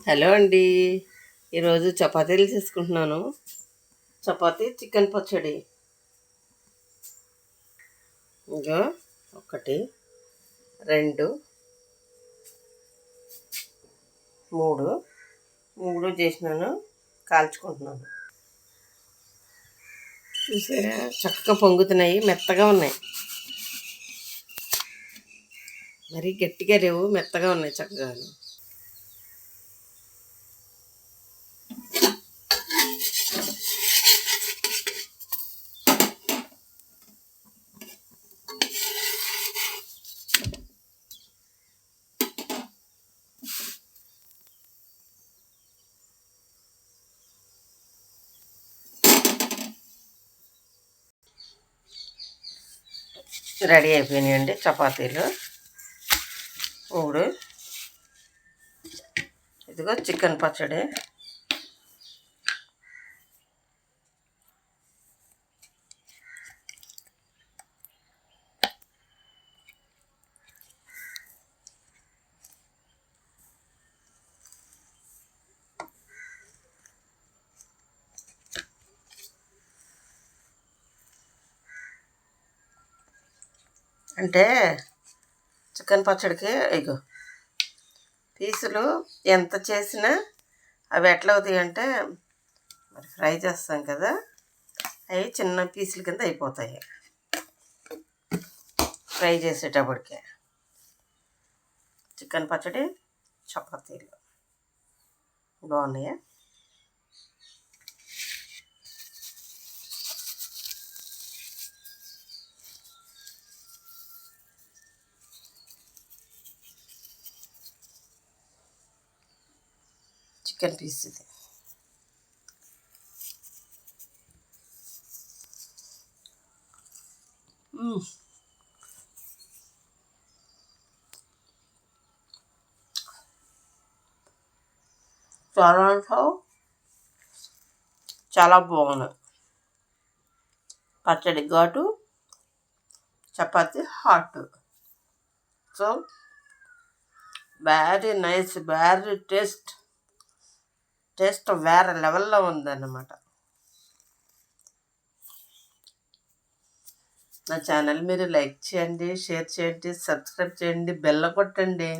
Hello అండి. ఈరోజు చపాతీలు చేసుకుంటున్నాను. చపాతీ చికెన్ పచ్చడి. ఇంకా 1 2 3 చేసినాను, కాల్చుకుంటున్నాను. చూసారా, చక్కగా పొంగుతున్నాయి, మెత్తగా ఉన్నాయి. మరీ గట్టిగా లేవు, మెత్తగా ఉన్నాయి చక్కగా. రెడీ అయిపోయినాయండి చపాతీలు. ఇప్పుడు ఇదిగో చికెన్ పచ్చడి. అంటే చికెన్ పచ్చడికి ఇగో పీసులు ఎంత చేసినా అవి ఎట్లా అవుతాయి అంటే, మరి ఫ్రై చేస్తాం కదా, అవి చిన్న పీసుల కింద అయిపోతాయి ఫ్రై చేసేటప్పటికే. చికెన్ పచ్చడి చపాతీలు బాగున్నాయా? చికెన్ పీస్ ఇది. చాలా బాగుంది. పచ్చడి ఘాటు, chapati hot. So very nice, very taste వేరే లెవెల్లో ఉందన్నమాట. నా ఛానల్ మీరు లైక్ చేయండి, షేర్ చేయండి, సబ్స్క్రైబ్ చేయండి, బెల్ కొట్టండి.